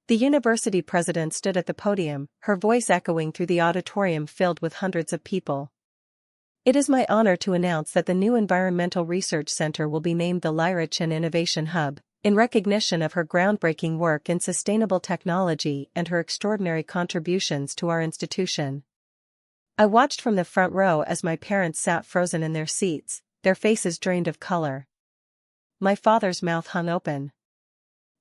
The university president stood at the podium, her voice echoing through the auditorium filled with hundreds of people. It is my honor to announce that the new Environmental Research Center will be named the Lyra Chen Innovation Hub, in recognition of her groundbreaking work in sustainable technology and her extraordinary contributions to our institution. I watched from the front row as my parents sat frozen in their seats, their faces drained of color. My father's mouth hung open.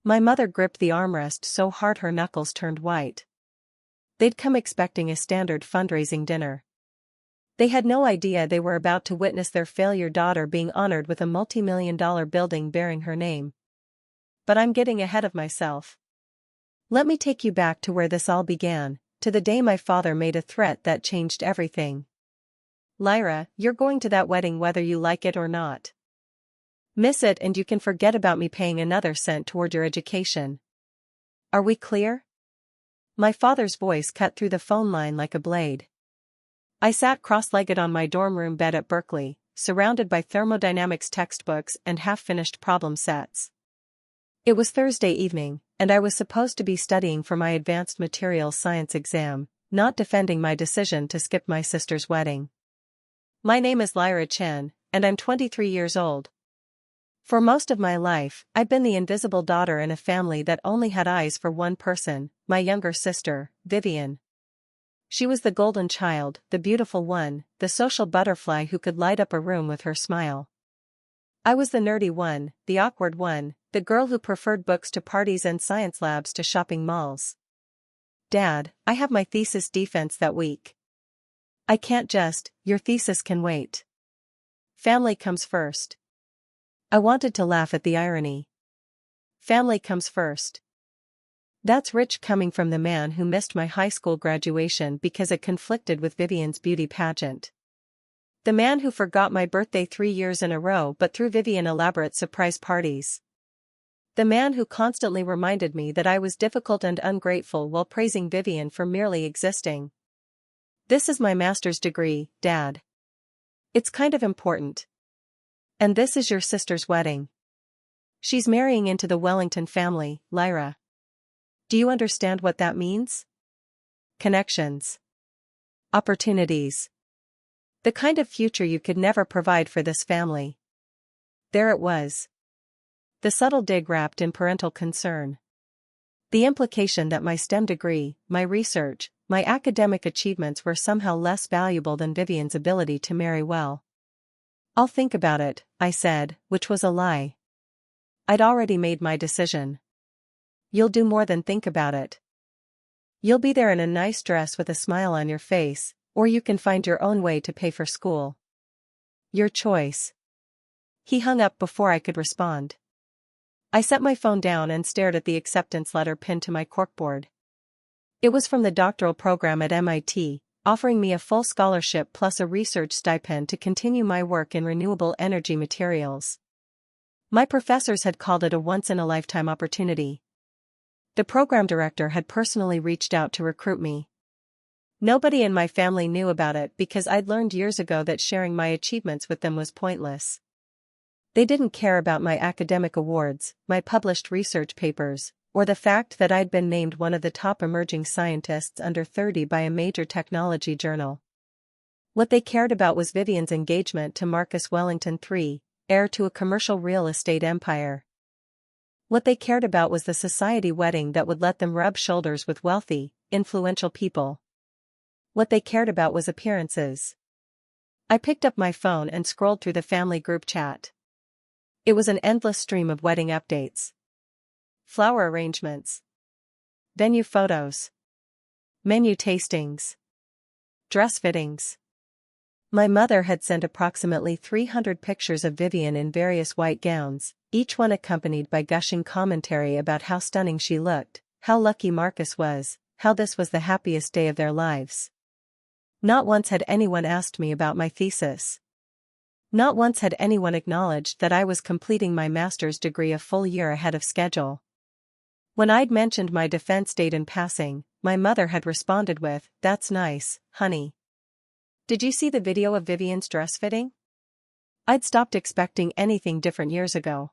My mother gripped the armrest so hard her knuckles turned white. They'd come expecting a standard fundraising dinner. They had no idea they were about to witness their failure daughter being honored with a multi-million-dollar building bearing her name. But I'm getting ahead of myself. Let me take you back to where this all began, to the day my father made a threat that changed everything. Lyra, you're going to that wedding whether you like it or not. Miss it and you can forget about me paying another cent toward your education. Are we clear? My father's voice cut through the phone line like a blade. I sat cross-legged on my dorm room bed at Berkeley, surrounded by thermodynamics textbooks and half-finished problem sets. It was Thursday evening, and I was supposed to be studying for my advanced materials science exam, not defending my decision to skip my sister's wedding. My name is Lyra Chen, and I'm 23 years old. For most of my life, I've been the invisible daughter in a family that only had eyes for one person, my younger sister, Vivian. She was the golden child, the beautiful one, the social butterfly who could light up a room with her smile. I was the nerdy one, the awkward one, the girl who preferred books to parties and science labs to shopping malls. Dad, I have my thesis defense that week. I can't just, your thesis can wait. Family comes first. I wanted to laugh at the irony. Family comes first. That's rich coming from the man who missed my high school graduation because it conflicted with Vivian's beauty pageant. The man who forgot my birthday 3 years in a row but threw Vivian elaborate surprise parties. The man who constantly reminded me that I was difficult and ungrateful while praising Vivian for merely existing. This is my master's degree, Dad. It's kind of important. And this is your sister's wedding. She's marrying into the Wellington family, Lyra. Do you understand what that means? Connections. Opportunities. The kind of future you could never provide for this family. There it was. The subtle dig wrapped in parental concern. The implication that my STEM degree, my research, my academic achievements were somehow less valuable than Vivian's ability to marry well. I'll think about it, I said, which was a lie. I'd already made my decision. You'll do more than think about it. You'll be there in a nice dress with a smile on your face, or you can find your own way to pay for school. Your choice. He hung up before I could respond. I set my phone down and stared at the acceptance letter pinned to my corkboard. It was from the doctoral program at MIT, offering me a full scholarship plus a research stipend to continue my work in renewable energy materials. My professors had called it a once-in-a-lifetime opportunity. The program director had personally reached out to recruit me. Nobody in my family knew about it because I'd learned years ago that sharing my achievements with them was pointless. They didn't care about my academic awards, my published research papers, or the fact that I'd been named one of the top emerging scientists under 30 by a major technology journal. What they cared about was Vivian's engagement to Marcus Wellington III, heir to a commercial real estate empire. What they cared about was the society wedding that would let them rub shoulders with wealthy, influential people. What they cared about was appearances. I picked up my phone and scrolled through the family group chat. It was an endless stream of wedding updates. Flower arrangements. Venue photos. Menu tastings. Dress fittings. My mother had sent approximately 300 pictures of Vivian in various white gowns, each one accompanied by gushing commentary about how stunning she looked, how lucky Marcus was, how this was the happiest day of their lives. Not once had anyone asked me about my thesis. Not once had anyone acknowledged that I was completing my master's degree a full year ahead of schedule. When I'd mentioned my defense date in passing, my mother had responded with, "That's nice, honey. Did you see the video of Vivian's dress fitting?" I'd stopped expecting anything different years ago.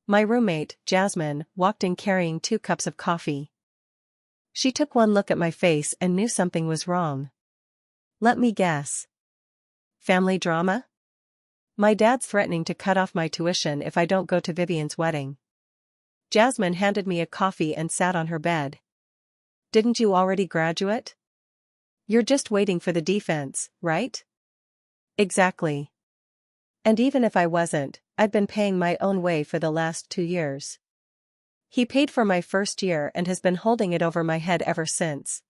My roommate, Jasmine, walked in carrying 2 cups of coffee. She took one look at my face and knew something was wrong. Let me guess. Family drama? My dad's threatening to cut off my tuition if I don't go to Vivian's wedding. Jasmine handed me a coffee and sat on her bed. Didn't you already graduate? You're just waiting for the defense, right? Exactly. And even if I wasn't, I'd been paying my own way for the last 2 years. He paid for my first year and has been holding it over my head ever since.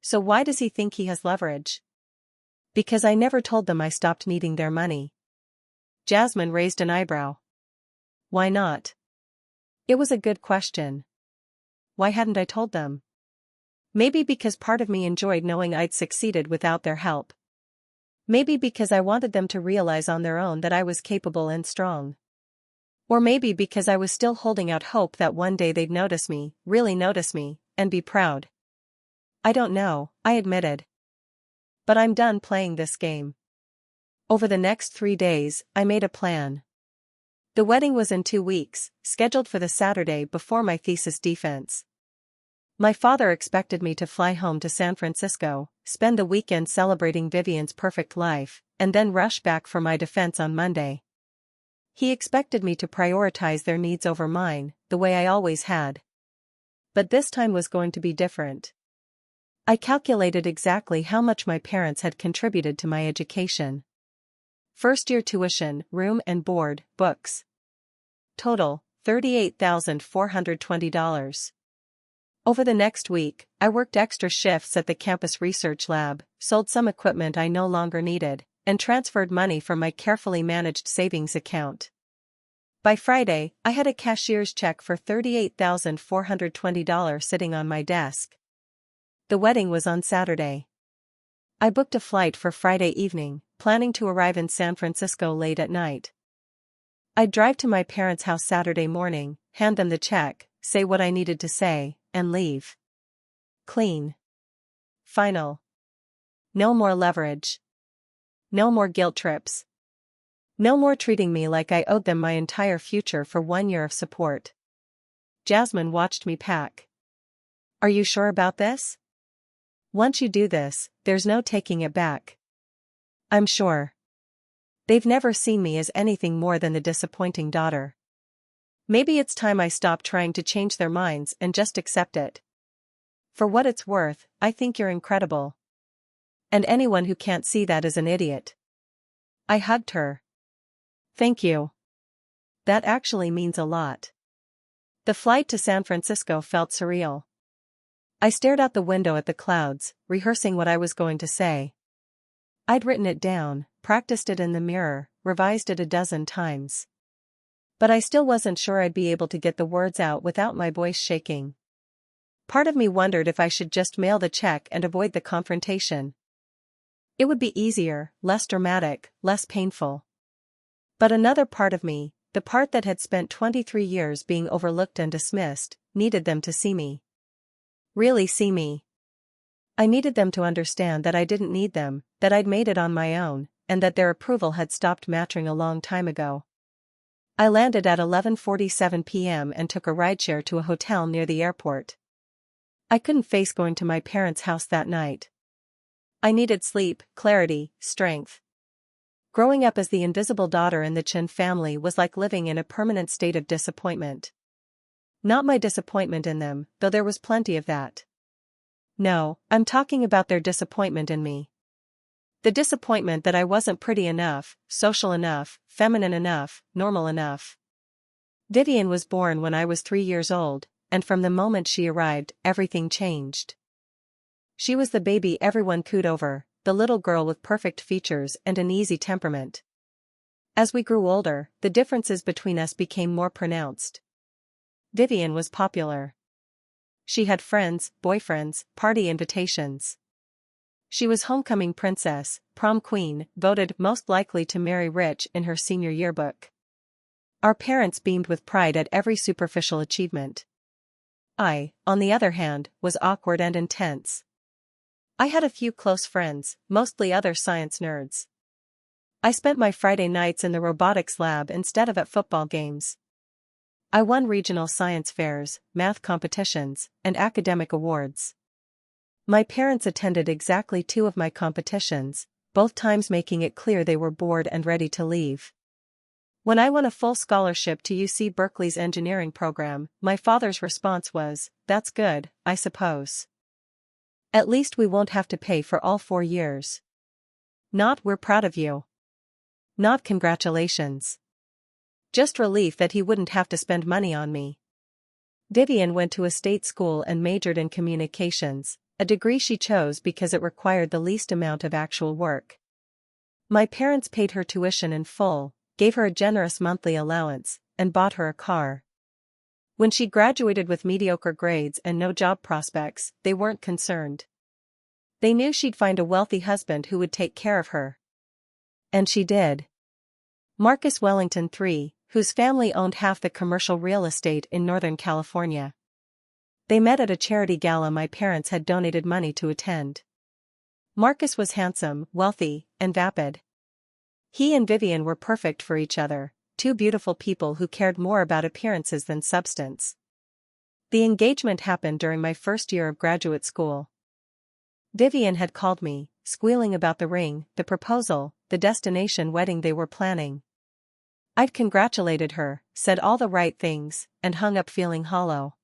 So why does he think he has leverage? Because I never told them I stopped needing their money. Jasmine raised an eyebrow. Why not? It was a good question. Why hadn't I told them? Maybe because part of me enjoyed knowing I'd succeeded without their help. Maybe because I wanted them to realize on their own that I was capable and strong. Or maybe because I was still holding out hope that one day they'd notice me, really notice me, and be proud. I don't know, I admitted. But I'm done playing this game. Over the next 3 days, I made a plan. The wedding was in 2 weeks, scheduled for the Saturday before my thesis defense. My father expected me to fly home to San Francisco, spend the weekend celebrating Vivian's perfect life, and then rush back for my defense on Monday. He expected me to prioritize their needs over mine, the way I always had. But this time was going to be different. I calculated exactly how much my parents had contributed to my education. First-year tuition, room and board, books. Total, $38,420. Over the next week, I worked extra shifts at the campus research lab, sold some equipment I no longer needed, and transferred money from my carefully managed savings account. By Friday, I had a cashier's check for $38,420 sitting on my desk. The wedding was on Saturday. I booked a flight for Friday evening, planning to arrive in San Francisco late at night. I'd drive to my parents' house Saturday morning, hand them the check, say what I needed to say, and leave. Clean. Final. No more leverage. No more guilt trips. No more treating me like I owed them my entire future for 1 year of support. Jasmine watched me pack. Are you sure about this? Once you do this, there's no taking it back. I'm sure. They've never seen me as anything more than the disappointing daughter. Maybe it's time I stop trying to change their minds and just accept it. For what it's worth, I think you're incredible. And anyone who can't see that is an idiot. I hugged her. Thank you. That actually means a lot. The flight to San Francisco felt surreal. I stared out the window at the clouds, rehearsing what I was going to say. I'd written it down, practiced it in the mirror, revised it a dozen times. But I still wasn't sure I'd be able to get the words out without my voice shaking. Part of me wondered if I should just mail the check and avoid the confrontation. It would be easier, less dramatic, less painful. But another part of me, the part that had spent 23 years being overlooked and dismissed, needed them to see me. Really see me. I needed them to understand that I didn't need them, that I'd made it on my own, and that their approval had stopped mattering a long time ago. I landed at 11:47 p.m. and took a rideshare to a hotel near the airport. I couldn't face going to my parents' house that night. I needed sleep, clarity, strength. Growing up as the invisible daughter in the Chen family was like living in a permanent state of disappointment. Not my disappointment in them, though there was plenty of that. No, I'm talking about their disappointment in me. The disappointment that I wasn't pretty enough, social enough, feminine enough, normal enough. Vivian was born when I was 3 years old, and from the moment she arrived, everything changed. She was the baby everyone cooed over, the little girl with perfect features and an easy temperament. As we grew older, the differences between us became more pronounced. Vivian was popular. She had friends, boyfriends, party invitations. She was homecoming princess, prom queen, voted most likely to marry rich in her senior yearbook. Our parents beamed with pride at every superficial achievement. I, on the other hand, was awkward and intense. I had a few close friends, mostly other science nerds. I spent my Friday nights in the robotics lab instead of at football games. I won regional science fairs, math competitions, and academic awards. My parents attended exactly 2 of my competitions, both times making it clear they were bored and ready to leave. When I won a full scholarship to UC Berkeley's engineering program, my father's response was, "That's good, I suppose. At least we won't have to pay for all 4 years." Not, "We're proud of you." Not, "Congratulations." Just relief that he wouldn't have to spend money on me. Vivian went to a state school and majored in communications, a degree she chose because it required the least amount of actual work. My parents paid her tuition in full, gave her a generous monthly allowance, and bought her a car. When she graduated with mediocre grades and no job prospects, they weren't concerned. They knew she'd find a wealthy husband who would take care of her. And she did. Marcus Wellington III, whose family owned half the commercial real estate in Northern California. They met at a charity gala my parents had donated money to attend. Marcus was handsome, wealthy, and vapid. He and Vivian were perfect for each other, 2 beautiful people who cared more about appearances than substance. The engagement happened during my first year of graduate school. Vivian had called me, squealing about the ring, the proposal, the destination wedding they were planning. I'd congratulated her, said all the right things, and hung up feeling hollow.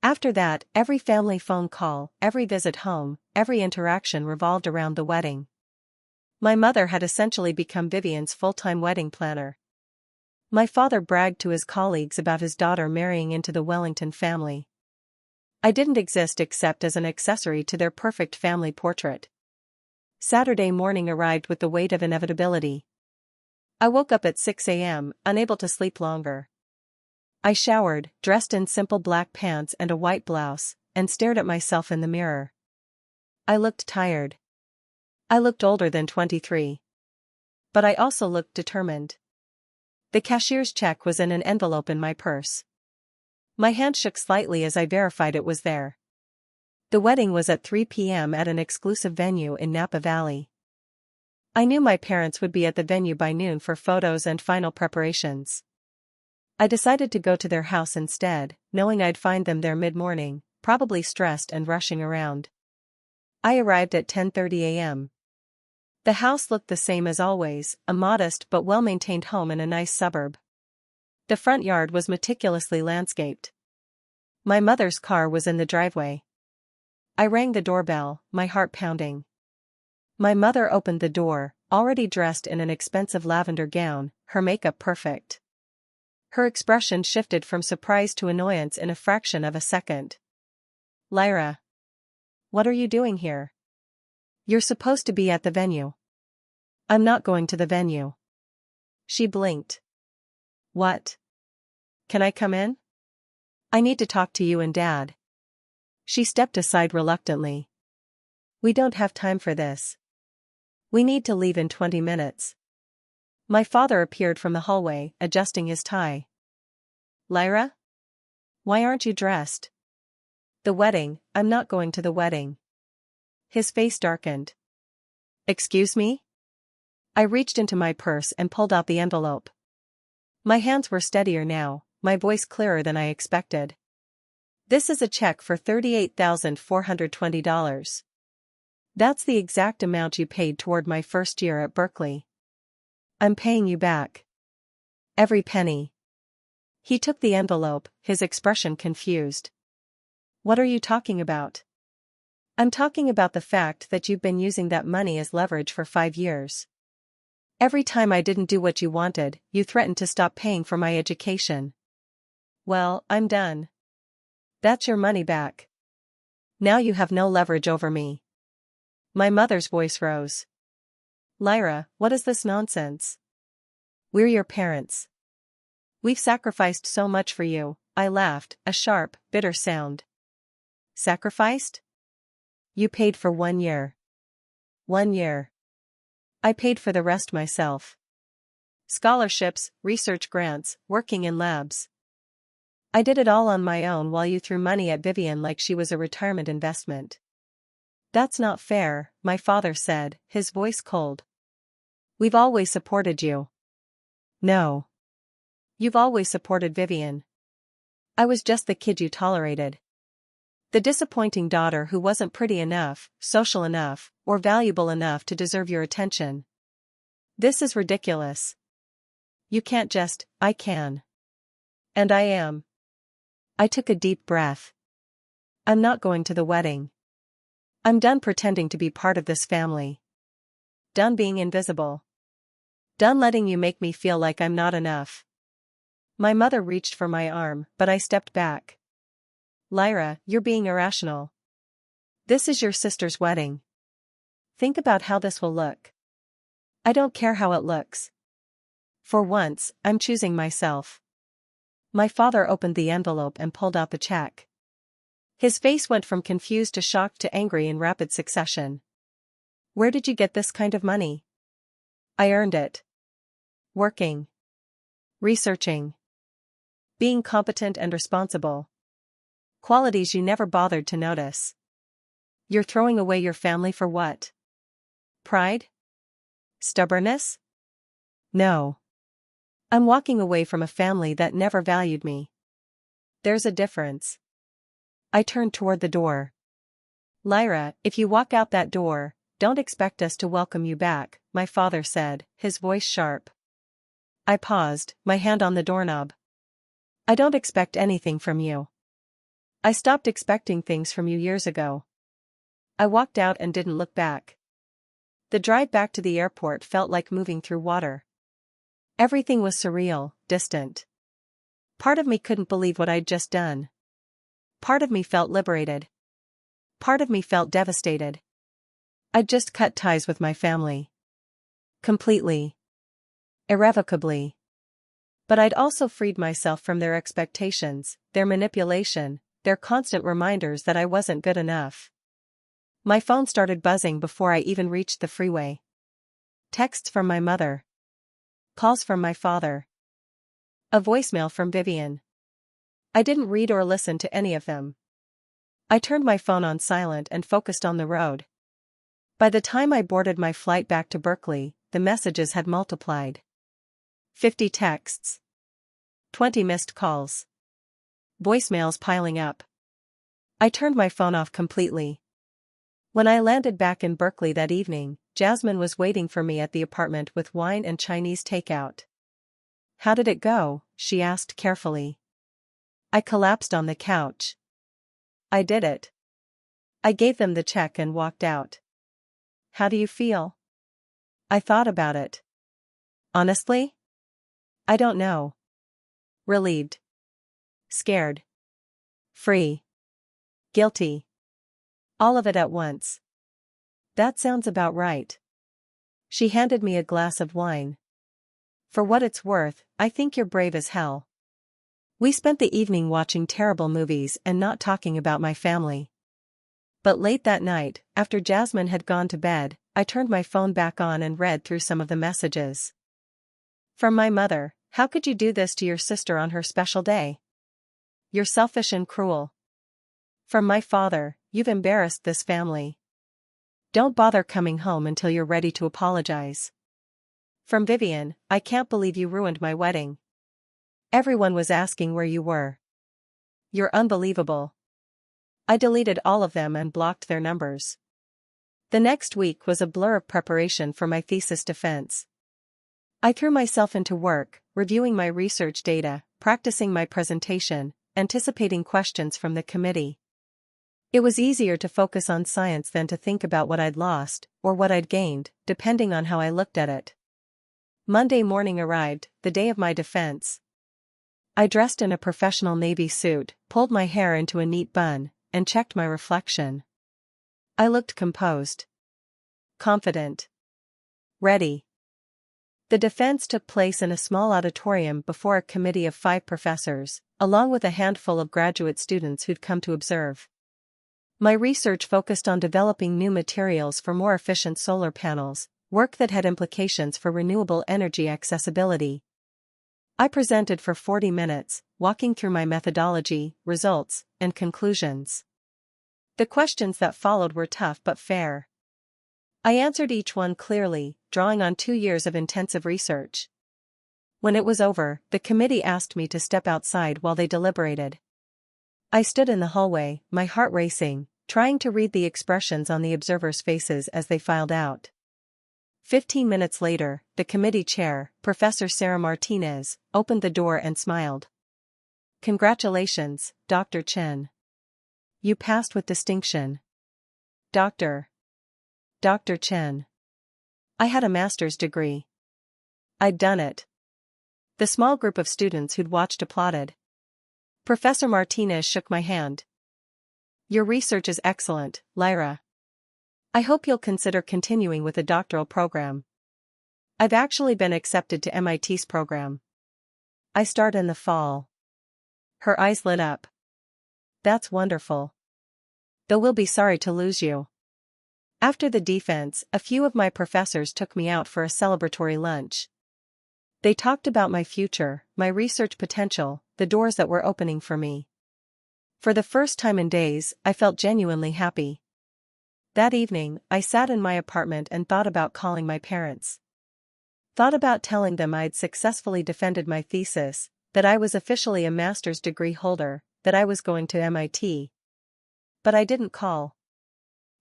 After that, every family phone call, every visit home, every interaction revolved around the wedding. My mother had essentially become Vivian's full-time wedding planner. My father bragged to his colleagues about his daughter marrying into the Wellington family. I didn't exist except as an accessory to their perfect family portrait. Saturday morning arrived with the weight of inevitability. I woke up at 6 a.m., unable to sleep longer. I showered, dressed in simple black pants and a white blouse, and stared at myself in the mirror. I looked tired. I looked older than 23. But I also looked determined. The cashier's check was in an envelope in my purse. My hand shook slightly as I verified it was there. The wedding was at 3 p.m. at an exclusive venue in Napa Valley. I knew my parents would be at the venue by noon for photos and final preparations. I decided to go to their house instead, knowing I'd find them there mid-morning, probably stressed and rushing around. I arrived at 10:30 a.m. The house looked the same as always, a modest but well-maintained home in a nice suburb. The front yard was meticulously landscaped. My mother's car was in the driveway. I rang the doorbell, my heart pounding. My mother opened the door, already dressed in an expensive lavender gown, her makeup perfect. Her expression shifted from surprise to annoyance in a fraction of a second. "Lyra. What are you doing here? You're supposed to be at the venue." "I'm not going to the venue." She blinked. "What? Can I come in? I need to talk to you and Dad." She stepped aside reluctantly. "We don't have time for this. We need to leave in 20 minutes. My father appeared from the hallway, adjusting his tie. "Lyra? Why aren't you dressed?" "The wedding, I'm not going to the wedding." His face darkened. "Excuse me?" I reached into my purse and pulled out the envelope. My hands were steadier now, my voice clearer than I expected. "This is a check for $38,420. That's the exact amount you paid toward my first year at Berkeley. I'm paying you back. Every penny." He took the envelope, his expression confused. "What are you talking about?" "I'm talking about the fact that you've been using that money as leverage for 5 years. Every time I didn't do what you wanted, you threatened to stop paying for my education. Well, I'm done. That's your money back. Now you have no leverage over me." My mother's voice rose. "Lyra, what is this nonsense? We're your parents. We've sacrificed so much for you." I laughed, a sharp, bitter sound. "Sacrificed? You paid for 1 year. 1 year. I paid for the rest myself. Scholarships, research grants, working in labs. I did it all on my own while you threw money at Vivian like she was a retirement investment." "That's not fair," my father said, his voice cold. "We've always supported you." "No. You've always supported Vivian." I was just the kid you tolerated. The disappointing daughter who wasn't pretty enough, social enough, or valuable enough to deserve your attention. This is ridiculous. You can't just, I can. And I am. I took a deep breath. I'm not going to the wedding. I'm done pretending to be part of this family. Done being invisible. Done letting you make me feel like I'm not enough. My mother reached for my arm, but I stepped back. Lyra, you're being irrational. This is your sister's wedding. Think about how this will look. I don't care how it looks. For once, I'm choosing myself. My father opened the envelope and pulled out the check. His face went from confused to shocked to angry in rapid succession. Where did you get this kind of money? I earned it. Working. Researching. Being competent and responsible. Qualities you never bothered to notice. You're throwing away your family for what? Pride? Stubbornness? No. I'm walking away from a family that never valued me. There's a difference. I turned toward the door. Lyra, if you walk out that door, don't expect us to welcome you back, my father said, his voice sharp. I paused, my hand on the doorknob. I don't expect anything from you. I stopped expecting things from you years ago. I walked out and didn't look back. The drive back to the airport felt like moving through water. Everything was surreal, distant. Part of me couldn't believe what I'd just done. Part of me felt liberated. Part of me felt devastated. I'd just cut ties with my family. Completely. Irrevocably. But I'd also freed myself from their expectations, their manipulation, their constant reminders that I wasn't good enough. My phone started buzzing before I even reached the freeway. Texts from my mother. Calls from my father. A voicemail from Vivian. I didn't read or listen to any of them. I turned my phone on silent and focused on the road. By the time I boarded my flight back to Berkeley, the messages had multiplied. 50 texts. 20 missed calls. Voicemails piling up. I turned my phone off completely. When I landed back in Berkeley that evening, Jasmine was waiting for me at the apartment with wine and Chinese takeout. How did it go? She asked carefully. I collapsed on the couch. I did it. I gave them the check and walked out. How do you feel? I thought about it. Honestly? I don't know. Relieved. Scared. Free. Guilty. All of it at once. That sounds about right. She handed me a glass of wine. For what it's worth, I think you're brave as hell. We spent the evening watching terrible movies and not talking about my family. But late that night, after Jasmine had gone to bed, I turned my phone back on and read through some of the messages. From my mother, how could you do this to your sister on her special day? You're selfish and cruel. From my father, you've embarrassed this family. Don't bother coming home until you're ready to apologize. From Vivian, I can't believe you ruined my wedding. Everyone was asking where you were. You're unbelievable. I deleted all of them and blocked their numbers. The next week was a blur of preparation for my thesis defense. I threw myself into work, reviewing my research data, practicing my presentation, anticipating questions from the committee. It was easier to focus on science than to think about what I'd lost, or what I'd gained, depending on how I looked at it. Monday morning arrived, the day of my defense. I dressed in a professional navy suit, pulled my hair into a neat bun, and checked my reflection. I looked composed. Confident. Ready. The defense took place in a small auditorium before a committee of 5 professors, along with a handful of graduate students who'd come to observe. My research focused on developing new materials for more efficient solar panels, work that had implications for renewable energy accessibility. I presented for 40 minutes, walking through my methodology, results, and conclusions. The questions that followed were tough but fair. I answered each one clearly, drawing on 2 years of intensive research. When it was over, the committee asked me to step outside while they deliberated. I stood in the hallway, my heart racing, trying to read the expressions on the observers' faces as they filed out. 15 minutes later, the committee chair, Professor Sarah Martinez, opened the door and smiled. "Congratulations, Dr. Chen. You passed with distinction." Dr. Chen. I had a master's degree. I'd done it. The small group of students who'd watched applauded. Professor Martinez shook my hand. "Your research is excellent, Lyra. I hope you'll consider continuing with a doctoral program. I've actually been accepted to MIT's program. I start in the fall." Her eyes lit up. "That's wonderful. Though we'll be sorry to lose you." After the defense, a few of my professors took me out for a celebratory lunch. They talked about my future, my research potential, the doors that were opening for me. For the first time in days, I felt genuinely happy. That evening, I sat in my apartment and thought about calling my parents. Thought about telling them I'd successfully defended my thesis, that I was officially a master's degree holder, that I was going to MIT. But I didn't call.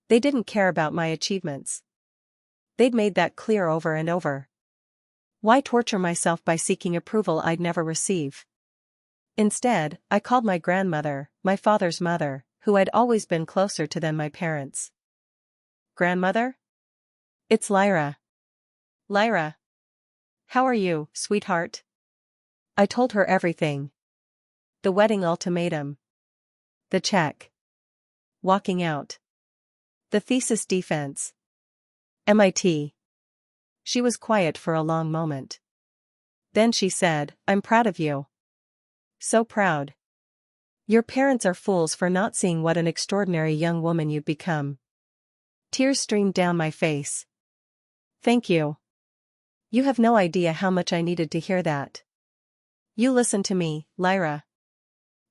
They didn't care about my achievements. They'd made that clear over and over. Why torture myself by seeking approval I'd never receive? Instead, I called my grandmother, my father's mother, who I'd always been closer to than my parents. "Grandmother? It's Lyra. Lyra. How are you, sweetheart?" I told her everything. The wedding ultimatum. The check. Walking out. The thesis defense. MIT. She was quiet for a long moment. Then she said, "I'm proud of you. So proud. Your parents are fools for not seeing what an extraordinary young woman you've become." Tears streamed down my face. "Thank you. You have no idea how much I needed to hear that. You listen to me, Lyra.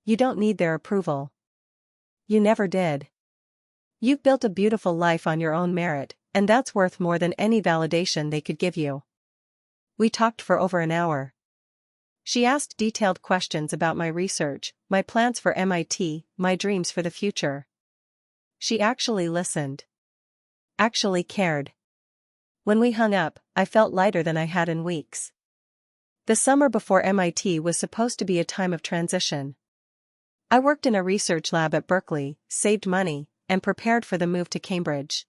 You don't need their approval. You never did. You've built a beautiful life on your own merit, and that's worth more than any validation they could give you." We talked for over an hour. She asked detailed questions about my research, my plans for MIT, my dreams for the future. She actually listened. Actually cared. When we hung up, I felt lighter than I had in weeks. The summer before MIT was supposed to be a time of transition. I worked in a research lab at Berkeley, saved money, and prepared for the move to Cambridge.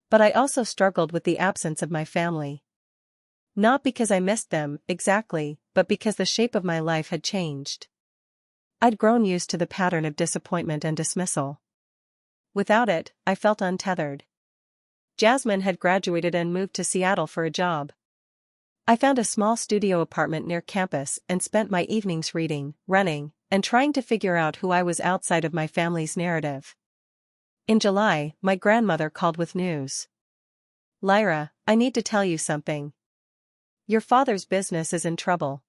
But I also struggled with the absence of my family. Not because I missed them, exactly, but because the shape of my life had changed. I'd grown used to the pattern of disappointment and dismissal. Without it, I felt untethered. Jasmine had graduated and moved to Seattle for a job. I found a small studio apartment near campus and spent my evenings reading, running, and trying to figure out who I was outside of my family's narrative. In July, my grandmother called with news. "Lyra, I need to tell you something. Your father's business is in trouble.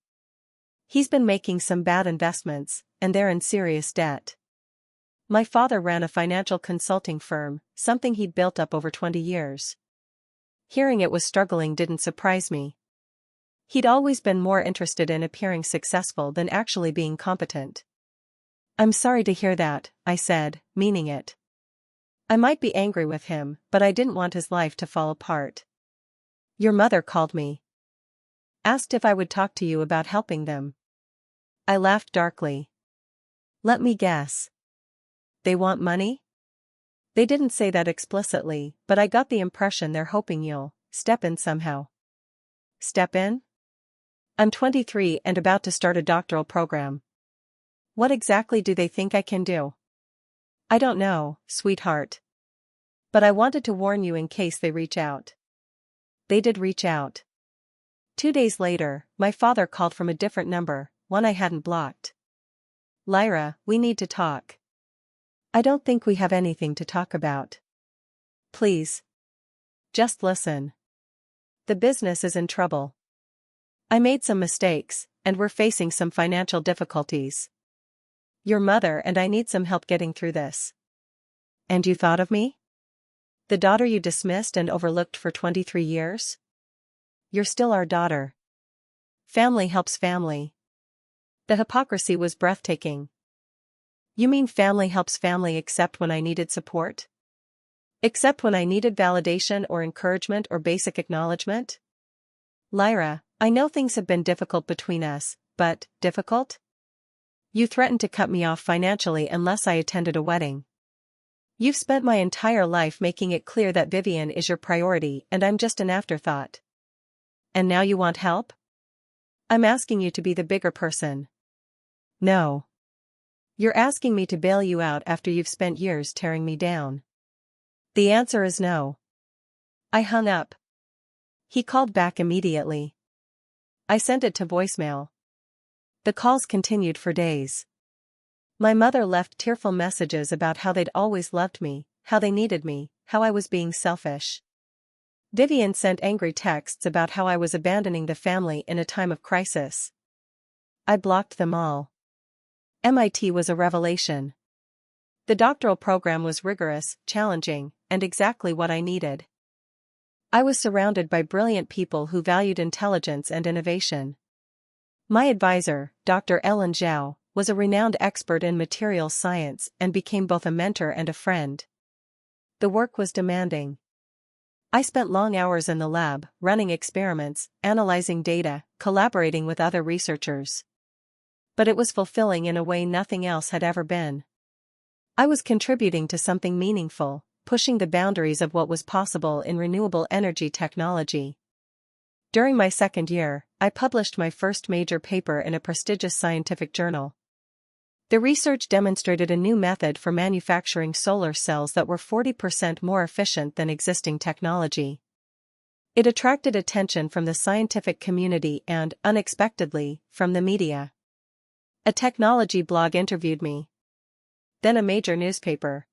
He's been making some bad investments, and they're in serious debt." My father ran a financial consulting firm, something he'd built up over 20 years. Hearing it was struggling didn't surprise me. He'd always been more interested in appearing successful than actually being competent. "I'm sorry to hear that," I said, meaning it. I might be angry with him, but I didn't want his life to fall apart. "Your mother called me. Asked if I would talk to you about helping them." I laughed darkly. "Let me guess. They want money?" They didn't say that explicitly, but I got the impression they're hoping you'll step in somehow. Step in? I'm 23 and about to start a doctoral program. What exactly do they think I can do? I don't know, sweetheart. But I wanted to warn you in case they reach out. They did reach out. 2 days later, my father called from a different number, one I hadn't blocked. "Lyra, we need to talk." "I don't think we have anything to talk about. Please. Just listen. The business is in trouble. I made some mistakes, and we're facing some financial difficulties. Your mother and I need some help getting through this." "And you thought of me? The daughter you dismissed and overlooked for 23 years? You're still our daughter. Family helps family. The hypocrisy was breathtaking. You mean family helps family except when I needed support? Except when I needed validation or encouragement or basic acknowledgement? Lyra, I know things have been difficult between us, but, difficult? You threatened to cut me off financially unless I attended a wedding. You've spent my entire life making it clear that Vivian is your priority and I'm just an afterthought. And now you want help? I'm asking you to be the bigger person. No. You're asking me to bail you out after you've spent years tearing me down. The answer is no. I hung up. He called back immediately. I sent it to voicemail. The calls continued for days. My mother left tearful messages about how they'd always loved me, how they needed me, how I was being selfish. Vivian sent angry texts about how I was abandoning the family in a time of crisis. I blocked them all. MIT was a revelation. The doctoral program was rigorous, challenging, and exactly what I needed. I was surrounded by brilliant people who valued intelligence and innovation. My advisor, Dr. Ellen Zhao, was a renowned expert in materials science and became both a mentor and a friend. The work was demanding. I spent long hours in the lab, running experiments, analyzing data, collaborating with other researchers. But it was fulfilling in a way nothing else had ever been. I was contributing to something meaningful, pushing the boundaries of what was possible in renewable energy technology. During my second year, I published my first major paper in a prestigious scientific journal. The research demonstrated a new method for manufacturing solar cells that were 40% more efficient than existing technology. It attracted attention from the scientific community and, unexpectedly, from the media. A technology blog interviewed me. Then a major newspaper.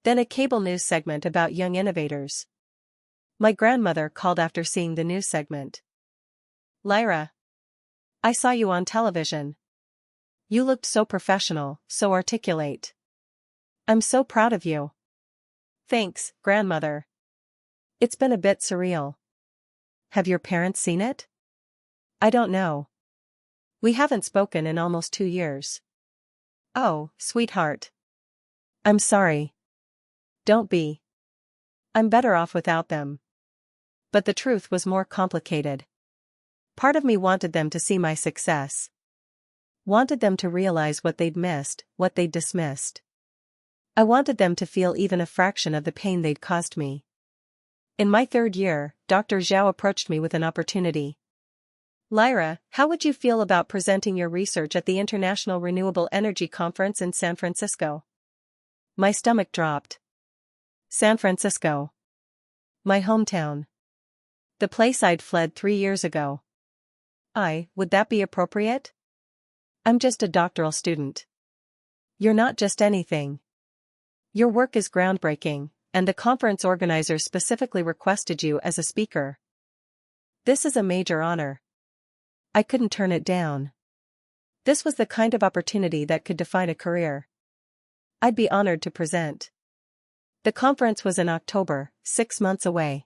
Then a cable news segment about young innovators. My grandmother called after seeing the news segment. Lyra. I saw you on television. You looked so professional, so articulate. I'm so proud of you. Thanks, grandmother. It's been a bit surreal. Have your parents seen it? I don't know. We haven't spoken in almost 2 years. Oh, sweetheart. I'm sorry. Don't be. I'm better off without them. But the truth was more complicated. Part of me wanted them to see my success. Wanted them to realize what they'd missed, what they'd dismissed. I wanted them to feel even a fraction of the pain they'd caused me. In my 3rd year, Dr. Zhao approached me with an opportunity. Lyra, how would you feel about presenting your research at the International Renewable Energy Conference in San Francisco? My stomach dropped. San Francisco. My hometown. The place I'd fled 3 years ago. Would that be appropriate? I'm just a doctoral student. You're not just anything. Your work is groundbreaking, and the conference organizers specifically requested you as a speaker. This is a major honor. I couldn't turn it down. This was the kind of opportunity that could define a career. I'd be honored to present. The conference was in October, 6 months away.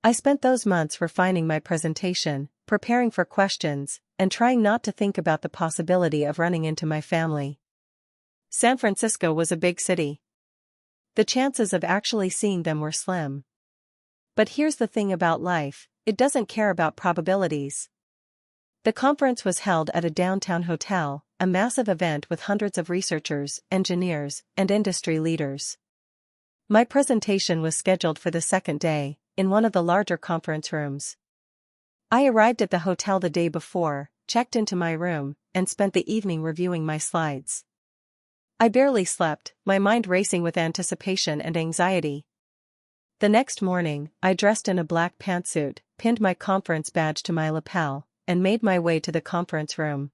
I spent those months refining my presentation, preparing for questions, and trying not to think about the possibility of running into my family. San Francisco was a big city. The chances of actually seeing them were slim. But here's the thing about life, it doesn't care about probabilities. The conference was held at a downtown hotel, a massive event with hundreds of researchers, engineers, and industry leaders. My presentation was scheduled for the second day, in one of the larger conference rooms. I arrived at the hotel the day before, checked into my room, and spent the evening reviewing my slides. I barely slept, my mind racing with anticipation and anxiety. The next morning, I dressed in a black pantsuit, pinned my conference badge to my lapel, and made my way to the conference room.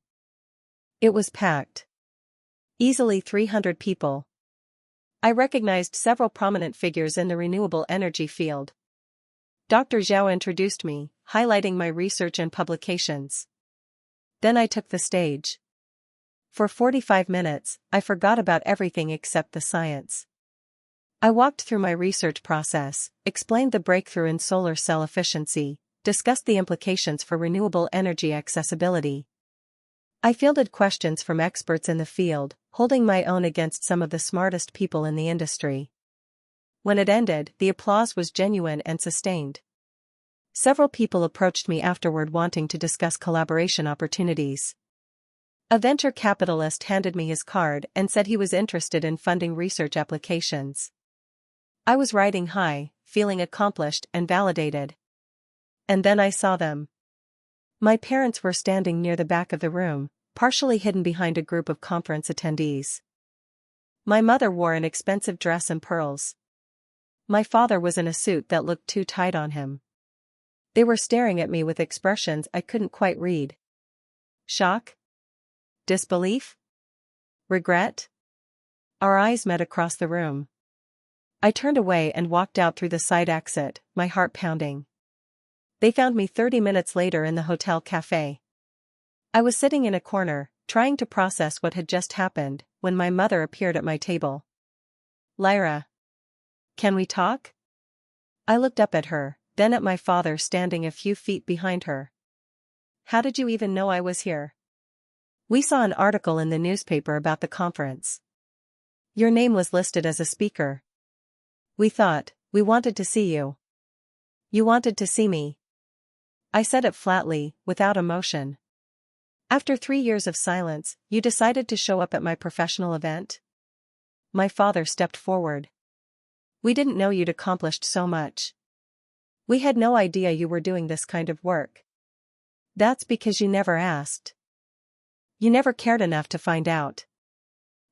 It was packed. Easily 300 people. I recognized several prominent figures in the renewable energy field. Dr. Zhao introduced me, highlighting my research and publications. Then I took the stage. For 45 minutes, I forgot about everything except the science. I walked through my research process, explained the breakthrough in solar cell efficiency, discussed the implications for renewable energy accessibility. I fielded questions from experts in the field, holding my own against some of the smartest people in the industry. When it ended, the applause was genuine and sustained. Several people approached me afterward wanting to discuss collaboration opportunities. A venture capitalist handed me his card and said he was interested in funding research applications. I was riding high, feeling accomplished and validated. And then I saw them. My parents were standing near the back of the room, partially hidden behind a group of conference attendees. My mother wore an expensive dress and pearls. My father was in a suit that looked too tight on him. They were staring at me with expressions I couldn't quite read. Shock? Disbelief? Regret? Our eyes met across the room. I turned away and walked out through the side exit, my heart pounding. They found me 30 minutes later in the hotel cafe. I was sitting in a corner, trying to process what had just happened, when my mother appeared at my table. Lyra. Can we talk? I looked up at her, then at my father standing a few feet behind her. How did you even know I was here? We saw an article in the newspaper about the conference. Your name was listed as a speaker. We wanted to see you. You wanted to see me. I said it flatly, without emotion. After 3 years of silence, you decided to show up at my professional event? My father stepped forward. We didn't know you'd accomplished so much. We had no idea you were doing this kind of work. That's because you never asked. You never cared enough to find out.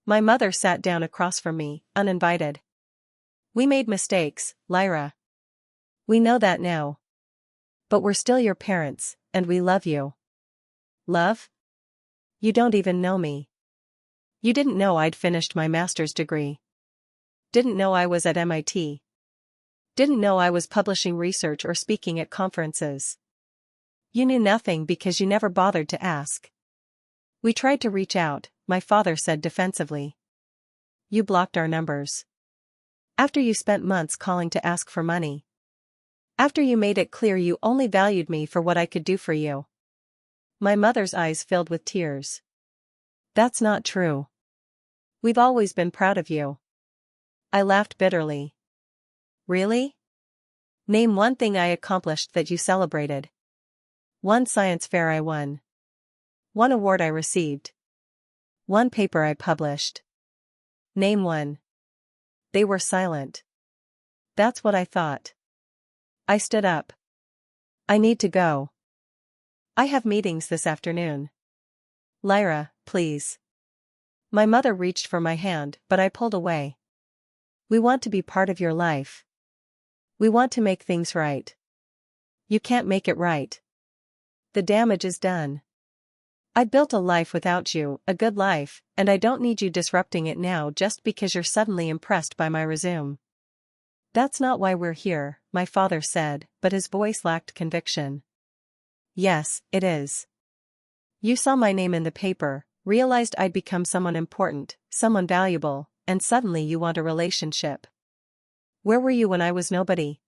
My mother sat down across from me, uninvited. We made mistakes, Lyra. We know that now. But we're still your parents, and we love you. Love? You don't even know me. You didn't know I'd finished my master's degree. Didn't know I was at MIT. Didn't know I was publishing research or speaking at conferences. You knew nothing because you never bothered to ask. We tried to reach out, my father said defensively. You blocked our numbers. After you spent months calling to ask for money. After you made it clear you only valued me for what I could do for you. My mother's eyes filled with tears. That's not true. We've always been proud of you. I laughed bitterly. Really? Name one thing I accomplished that you celebrated. One science fair I won. One award I received. One paper I published. Name one. They were silent. That's what I thought. I stood up. I need to go. I have meetings this afternoon. Lyra, please. My mother reached for my hand, but I pulled away. We want to be part of your life. We want to make things right. You can't make it right. The damage is done. I built a life without you, a good life, and I don't need you disrupting it now just because you're suddenly impressed by my resume. That's not why we're here, my father said, but his voice lacked conviction. Yes, it is. You saw my name in the paper, realized I'd become someone important, someone valuable, and suddenly you want a relationship. Where were you when I was nobody?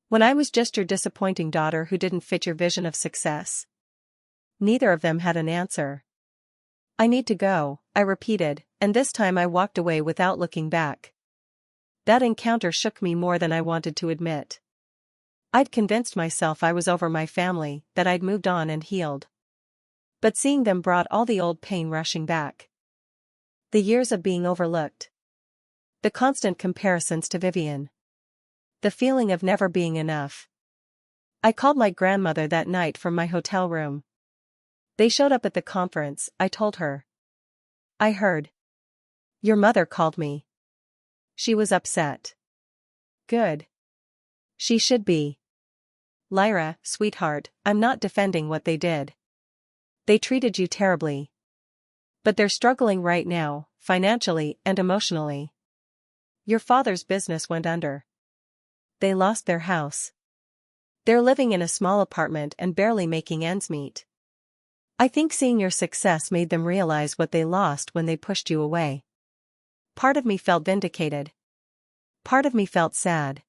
When I was just your disappointing daughter who didn't fit your vision of success? Neither of them had an answer. I need to go, I repeated, and this time I walked away without looking back. That encounter shook me more than I wanted to admit. I'd convinced myself I was over my family, that I'd moved on and healed. But seeing them brought all the old pain rushing back. The years of being overlooked. The constant comparisons to Vivian. The feeling of never being enough. I called my grandmother that night from my hotel room. They showed up at the conference, I told her. I heard. Your mother called me. She was upset. Good. She should be. Lyra, sweetheart, I'm not defending what they did. They treated you terribly. But they're struggling right now, financially and emotionally. Your father's business went under. They lost their house. They're living in a small apartment and barely making ends meet. I think seeing your success made them realize what they lost when they pushed you away. Part of me felt vindicated. Part of me felt sad.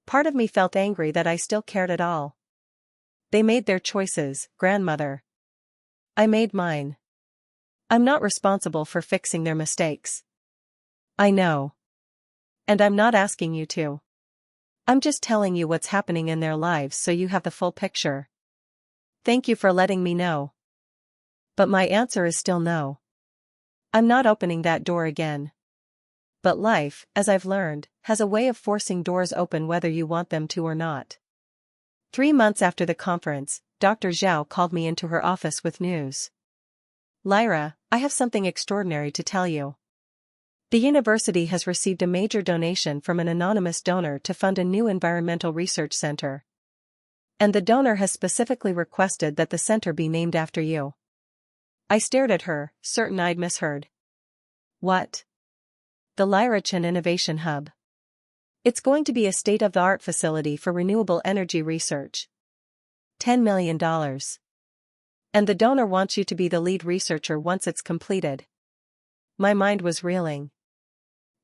Part of me felt angry that I still cared at all. They made their choices, grandmother. I made mine. I'm not responsible for fixing their mistakes. I know. And I'm not asking you to. I'm just telling you what's happening in their lives so you have the full picture. Thank you for letting me know. But my answer is still no. I'm not opening that door again. But life, as I've learned, has a way of forcing doors open whether you want them to or not. 3 months after the conference, Dr. Zhao called me into her office with news. Lyra, I have something extraordinary to tell you. The university has received a major donation from an anonymous donor to fund a new environmental research center. And the donor has specifically requested that the center be named after you. I stared at her, certain I'd misheard. What? The Lyra Innovation Hub. It's going to be a state-of-the-art facility for renewable energy research. $10 million. And the donor wants you to be the lead researcher once it's completed. My mind was reeling.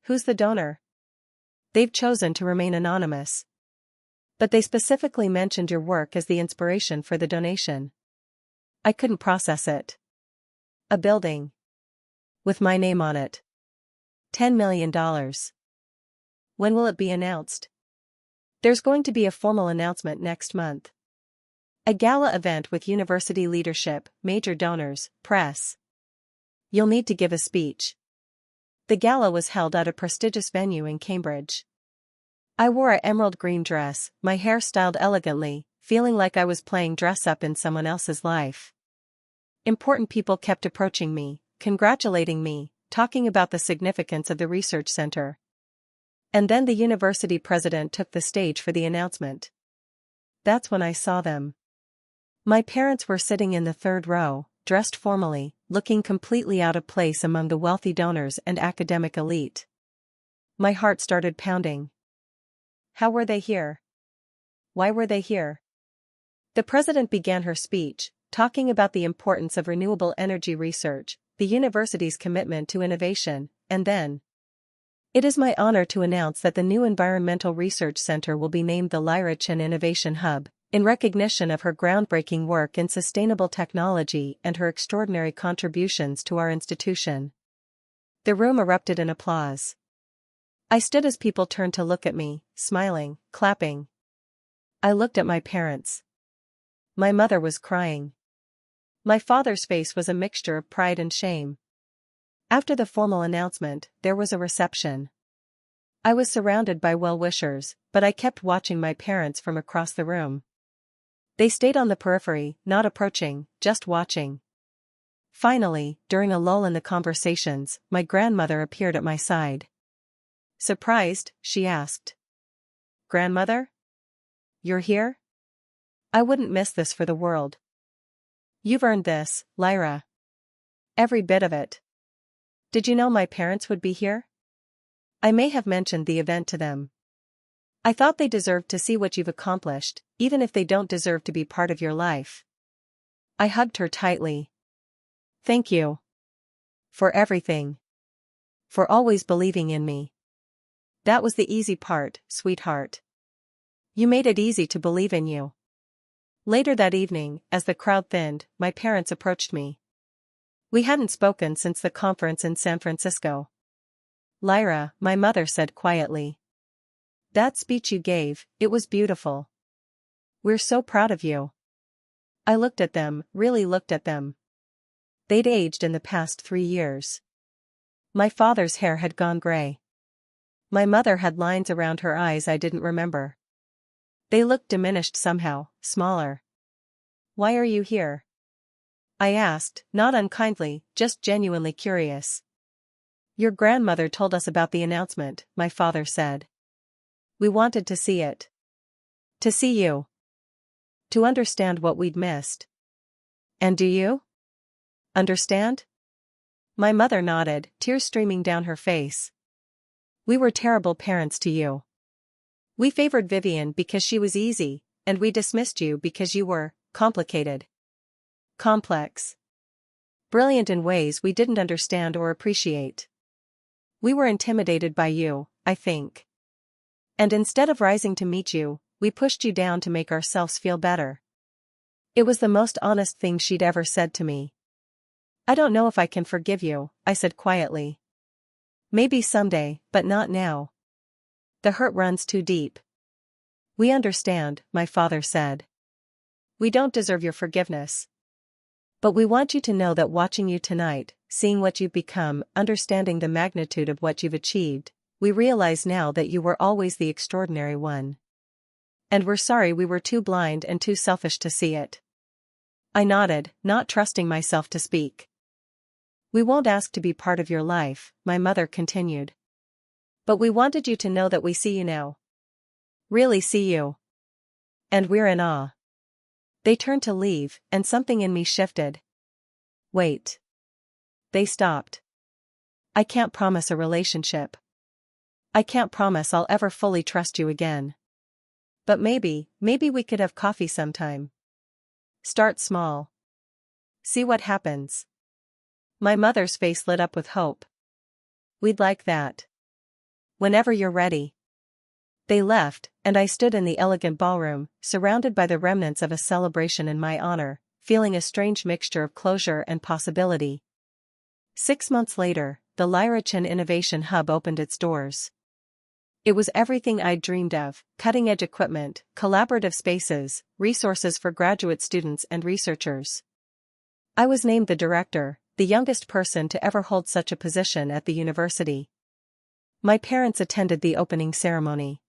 Who's the donor? They've chosen to remain anonymous. But they specifically mentioned your work as the inspiration for the donation. I couldn't process it. A building. With my name on it. $10 million. When will it be announced? There's going to be a formal announcement next month. A gala event with university leadership, major donors, press. You'll need to give a speech. The gala was held at a prestigious venue in Cambridge. I wore an emerald green dress, my hair styled elegantly, feeling like I was playing dress-up in someone else's life. Important people kept approaching me, congratulating me, talking about the significance of the research center. And then the university president took the stage for the announcement. That's when I saw them. My parents were sitting in the third row, dressed formally, looking completely out of place among the wealthy donors and academic elite. My heart started pounding. How were they here? Why were they here? The president began her speech, talking about the importance of renewable energy research, the university's commitment to innovation, and then, it is my honor to announce that the new Environmental Research Center will be named the Lyra Innovation Hub, in recognition of her groundbreaking work in sustainable technology and her extraordinary contributions to our institution. The room erupted in applause. I stood as people turned to look at me, smiling, clapping. I looked at my parents. My mother was crying. My father's face was a mixture of pride and shame. After the formal announcement, there was a reception. I was surrounded by well-wishers, but I kept watching my parents from across the room. They stayed on the periphery, not approaching, just watching. Finally, during a lull in the conversations, my grandmother appeared at my side. Surprised, she asked. Grandmother? You're here? I wouldn't miss this for the world. You've earned this, Lyra. Every bit of it. Did you know my parents would be here? I may have mentioned the event to them. I thought they deserved to see what you've accomplished, even if they don't deserve to be part of your life. I hugged her tightly. Thank you. For everything. For always believing in me. That was the easy part, sweetheart. You made it easy to believe in you. Later that evening, as the crowd thinned, my parents approached me. We hadn't spoken since the conference in San Francisco. Lyra, my mother said quietly. That speech you gave, it was beautiful. We're so proud of you. I looked at them, really looked at them. They'd aged in the past 3 years. My father's hair had gone gray. My mother had lines around her eyes I didn't remember. They looked diminished somehow, smaller. Why are you here? I asked, not unkindly, just genuinely curious. Your grandmother told us about the announcement, my father said. We wanted to see it. To see you. To understand what we'd missed. And do you? Understand? My mother nodded, tears streaming down her face. We were terrible parents to you. We favored Vivian because she was easy, and we dismissed you because you were complicated. Complex. Brilliant in ways we didn't understand or appreciate. We were intimidated by you, I think. And instead of rising to meet you, we pushed you down to make ourselves feel better. It was the most honest thing she'd ever said to me. I don't know if I can forgive you, I said quietly. Maybe someday, but not now. The hurt runs too deep. We understand, my father said. We don't deserve your forgiveness. But we want you to know that watching you tonight, seeing what you've become, understanding the magnitude of what you've achieved, we realize now that you were always the extraordinary one. And we're sorry we were too blind and too selfish to see it. I nodded, not trusting myself to speak. We won't ask to be part of your life, my mother continued. But we wanted you to know that we see you now. Really see you. And we're in awe. They turned to leave, and something in me shifted. Wait. They stopped. I can't promise a relationship. I can't promise I'll ever fully trust you again. But maybe we could have coffee sometime. Start small. See what happens. My mother's face lit up with hope. We'd like that. Whenever you're ready. They left, and I stood in the elegant ballroom, surrounded by the remnants of a celebration in my honor, feeling a strange mixture of closure and possibility. 6 months later, the Lyra-Chin Innovation Hub opened its doors. It was everything I'd dreamed of: cutting-edge equipment, collaborative spaces, resources for graduate students and researchers. I was named the director, the youngest person to ever hold such a position at the university. My parents attended the opening ceremony.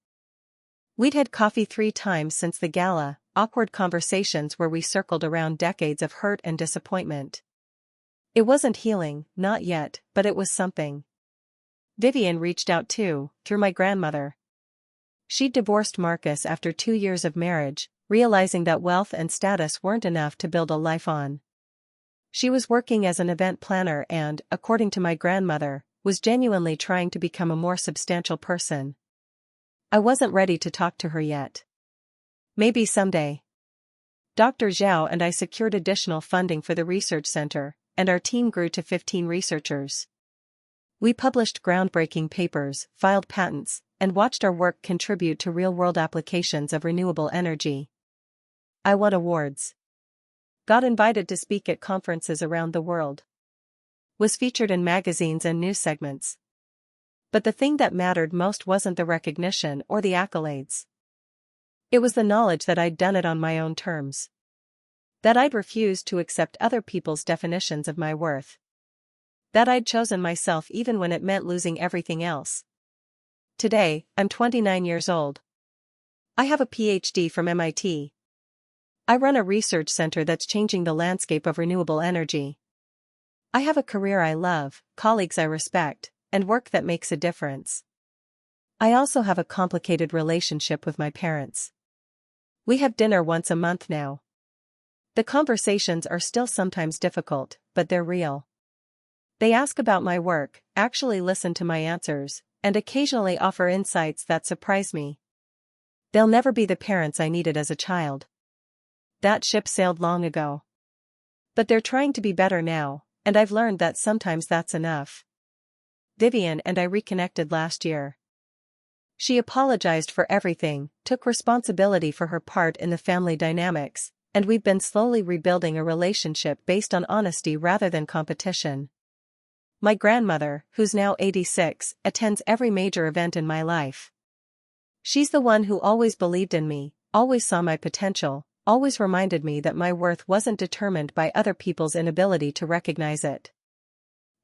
We'd had coffee 3 times since the gala, awkward conversations where we circled around decades of hurt and disappointment. It wasn't healing, not yet, but it was something. Vivian reached out too, through my grandmother. She'd divorced Marcus after 2 years of marriage, realizing that wealth and status weren't enough to build a life on. She was working as an event planner and, according to my grandmother, was genuinely trying to become a more substantial person. I wasn't ready to talk to her yet. Maybe someday. Dr. Zhao and I secured additional funding for the research center, and our team grew to 15 researchers. We published groundbreaking papers, filed patents, and watched our work contribute to real-world applications of renewable energy. I won awards. Got invited to speak at conferences around the world. Was featured in magazines and news segments. But the thing that mattered most wasn't the recognition or the accolades. It was the knowledge that I'd done it on my own terms. That I'd refused to accept other people's definitions of my worth. That I'd chosen myself even when it meant losing everything else. Today, I'm 29 years old. I have a PhD from MIT. I run a research center that's changing the landscape of renewable energy. I have a career I love, colleagues I respect, and work that makes a difference. I also have a complicated relationship with my parents. We have dinner once a month now. The conversations are still sometimes difficult, but they're real. They ask about my work, actually listen to my answers, and occasionally offer insights that surprise me. They'll never be the parents I needed as a child. That ship sailed long ago. But they're trying to be better now, and I've learned that sometimes that's enough. Vivian and I reconnected last year. She apologized for everything, took responsibility for her part in the family dynamics, and we've been slowly rebuilding a relationship based on honesty rather than competition. My grandmother, who's now 86, attends every major event in my life. She's the one who always believed in me, always saw my potential, always reminded me that my worth wasn't determined by other people's inability to recognize it.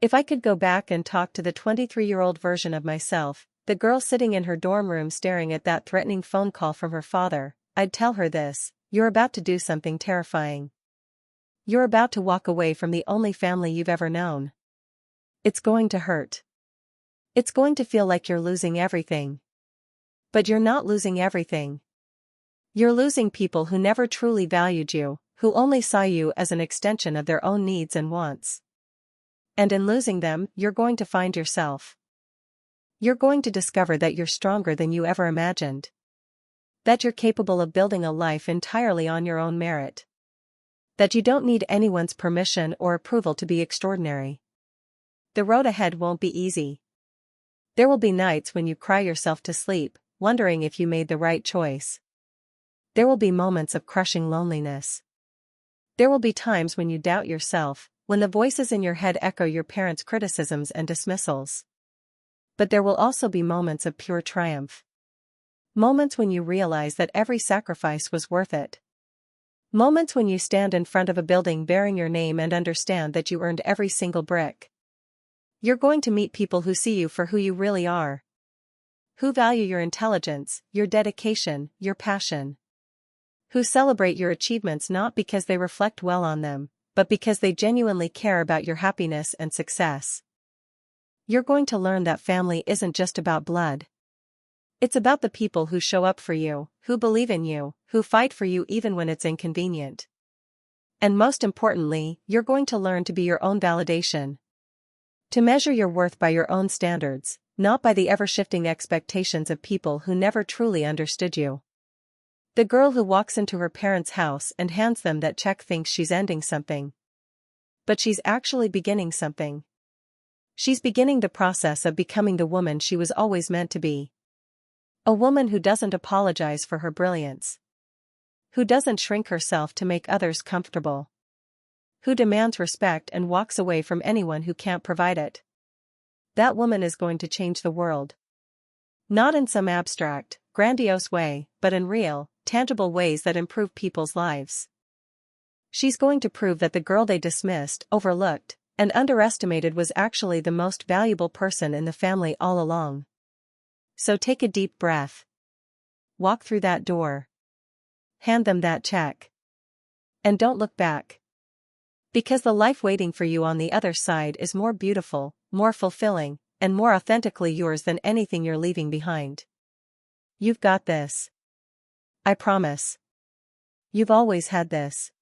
If I could go back and talk to the 23-year-old version of myself, the girl sitting in her dorm room staring at that threatening phone call from her father, I'd tell her this: you're about to do something terrifying. You're about to walk away from the only family you've ever known. It's going to hurt. It's going to feel like you're losing everything. But you're not losing everything. You're losing people who never truly valued you, who only saw you as an extension of their own needs and wants. And in losing them, you're going to find yourself. You're going to discover that you're stronger than you ever imagined. That you're capable of building a life entirely on your own merit. That you don't need anyone's permission or approval to be extraordinary. The road ahead won't be easy. There will be nights when you cry yourself to sleep, wondering if you made the right choice. There will be moments of crushing loneliness. There will be times when you doubt yourself, when the voices in your head echo your parents' criticisms and dismissals. But there will also be moments of pure triumph. Moments when you realize that every sacrifice was worth it. Moments when you stand in front of a building bearing your name and understand that you earned every single brick. You're going to meet people who see you for who you really are. Who value your intelligence, your dedication, your passion. Who celebrate your achievements not because they reflect well on them, but because they genuinely care about your happiness and success. You're going to learn that family isn't just about blood. It's about the people who show up for you, who believe in you, who fight for you even when it's inconvenient. And most importantly, you're going to learn to be your own validation. To measure your worth by your own standards, not by the ever-shifting expectations of people who never truly understood you. The girl who walks into her parents' house and hands them that check thinks she's ending something. But she's actually beginning something. She's beginning the process of becoming the woman she was always meant to be. A woman who doesn't apologize for her brilliance. Who doesn't shrink herself to make others comfortable. Who demands respect and walks away from anyone who can't provide it. That woman is going to change the world. Not in some abstract, grandiose way, but in real, tangible ways that improve people's lives. She's going to prove that the girl they dismissed, overlooked, and underestimated was actually the most valuable person in the family all along. So take a deep breath. Walk through that door. Hand them that check. And don't look back. Because the life waiting for you on the other side is more beautiful, more fulfilling, and more authentically yours than anything you're leaving behind. You've got this. I promise. You've always had this.